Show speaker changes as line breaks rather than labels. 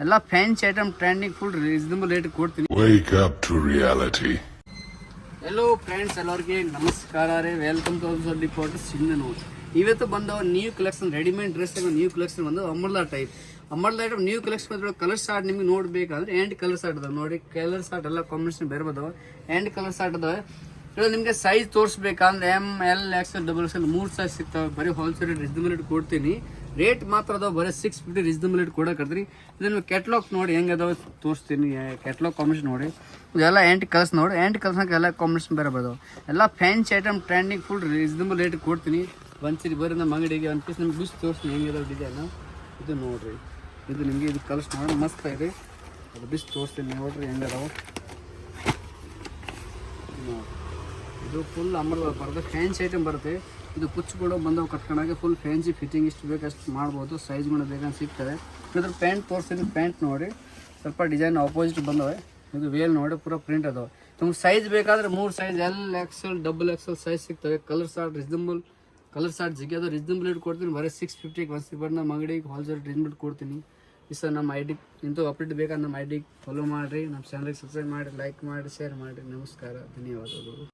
ಎಲ್ಲ fancy item trending full reasonable rate ಕೊಡ್ತೀನಿ.
Wake up to reality.
Hello friends, ಎಲ್ಲರಿಗೆ ನಮಸ್ಕಾರ ರೀ. Welcome to our report Sindhanur. ಇವತ್ತು ಬಂದವ new collection, readymade dress new collection ಬಂದು umbrella type. Umbrella type new collection ಬಂದ್ರೆ colour short ನಿಮ್ಗೆ ನೋಡ್ಬೇಕಂದ್ರೆ ಎಂಡ್ ಕಲರ್ ಶಾರ್ಟ್ ಅದಾವ ನೋಡಿ. ಕಲರ್ ಶಾರ್ಟ್ ಎಲ್ಲ ಕಾಂಬಿನೇಷನ್ ಬೇರೆ ಬಂದವ. ಎಂಡ್ ಕಲರ್ ಶಾರ್ಟ್ ಅದಾವೆ. ಇವಾಗ ನಿಮಗೆ ಸೈಜ್ ತೋರಿಸ್ಬೇಕಂದ್ರೆ ML, XL, XXL 3 ಸೈಜ್ ಸಿಗ್ತಾವೆ. ಬರೀ ಹೋಲ್ಸೇಲ್ ರೀಸನಬಲ್ ರೇಟ್ ಕೊಡ್ತೀನಿ. ರೇಟ್ ಮಾತ್ರ ಅದಾವ ಬರೀ 650 ರೀಸನಬಲ್ ರೇಟ್ ಕೊಡಕತ್ತೀನಿ. ಇದನ್ನು ಕೆಟ್ಲಾಗ್ ನೋಡಿ ಹೆಂಗೆ ಅದಾವ ತೋರಿಸ್ತೀನಿ. ಕೆಟ್ಲಾಗ್ ಕಾಂಬಿನೇಷನ್ ನೋಡಿ. ಇದೆಲ್ಲ ಎಂಟ್ ಕಲರ್ಸ್ ನೋಡಿ. ಎಂಟ್ ಕಲರ್ಸ್ ಎಲ್ಲ ಕಾಂಬಿನೇಷನ್ ಬೇರೆ ಬರ್ತಾವೆ. ಎಲ್ಲ fancy item trending full reasonable rate ಕೊಡ್ತೀನಿ. ಒಂದ್ಸರಿ ಬರೀ ನಮ್ಮ ಅಂಗಡಿಗೆ ಒಂದು ಪೀಸ್ ನಿಮ್ಗೆ ಬಿಸಿ ತೋರಿಸ್ತೀನಿ ಹೆಂಗೆ ಅದಾವ ಡಿಸೈನ್. ಇದು ನೋಡಿರಿ, ಇದು ನಿಮಗೆ ಇದು ಕಲರ್ಸ್ ನೋಡಿ ಮಸ್ತ್ ಇದೆ. ಅದು ಬಿಸಿ ತೋರಿಸ್ತೀನಿ ನೋಡಿರಿ ಹೆಂಗೆ ಅದಾವ. ಇದು ಫುಲ್ ಅಂಬ್ರೆಲಾ ಬರುತ್ತೆ, ಫ್ಯಾನ್ಸಿ ಐಟಮ್ ಬರುತ್ತೆ. ಇದು ಕುಚ್ಚು ಕೂಡ ಬಂದವು ಕಟ್ಕೊಂಡಾಗ ಫುಲ್ ಫ್ಯಾನ್ಸಿ ಫಿಟ್ಟಿಂಗ್ ಇಷ್ಟು ಬೇಕಷ್ಟು ಮಾಡ್ಬೋದು. ಸೈಜ್ಗಳು ಬೇಕಂತ ಸಿಗ್ತವೆ. ಇದ್ರ ಪ್ಯಾಂಟ್ ತೋರಿಸ್ತೀನಿ. ಪ್ಯಾಂಟ್ ನೋಡಿ ಸ್ವಲ್ಪ ಡಿಸೈನ್ ಆಪೋಸಿಟ್ ಬಂದವೆ. ಇದು ವೇಲ್ ನೋಡಿ ಪೂರ ಪ್ರಿಂಟ್ ಅದಾವೆ. ನಿಮ್ಗೆ ಸೈಜ್ ಬೇಕಾದ್ರೆ 3 size L, XL, XXL size ಸಿಗ್ತವೆ. Colour short reasonable, colour short ಜಿಗ್ಗೆ ಅದು ರೀಸನಬಲ್ ರೇಟ್ ಕೊಡ್ತೀನಿ. ಬರೀ 650 ಒಂದ್ಸರಿ ಬಟ್ ನಮ್ಮ ಅಂಗಡಿಗೆ ಹೋಲ್ಸೇಲ್ ರೀಸನಬಲ್ ಕೊಡ್ತೀನಿ. ಈ ಸರ್ ನಮ್ಮ ID ಇಂಥ ಅಪ್ಡೇಟ್ ಬೇಕಾದ್ರೆ ನಮ್ಮ ID ಫಾಲೋ ಮಾಡಿರಿ. ನಮ್ಮ ಚಾನಲ್ಗೆ ಸಬ್ಸ್ಕ್ರೈಬ್ ಮಾಡಿ, ಲೈಕ್ ಮಾಡಿ, ಶೇರ್ ಮಾಡಿ. ನಮಸ್ಕಾರ, ಧನ್ಯವಾದಗಳು.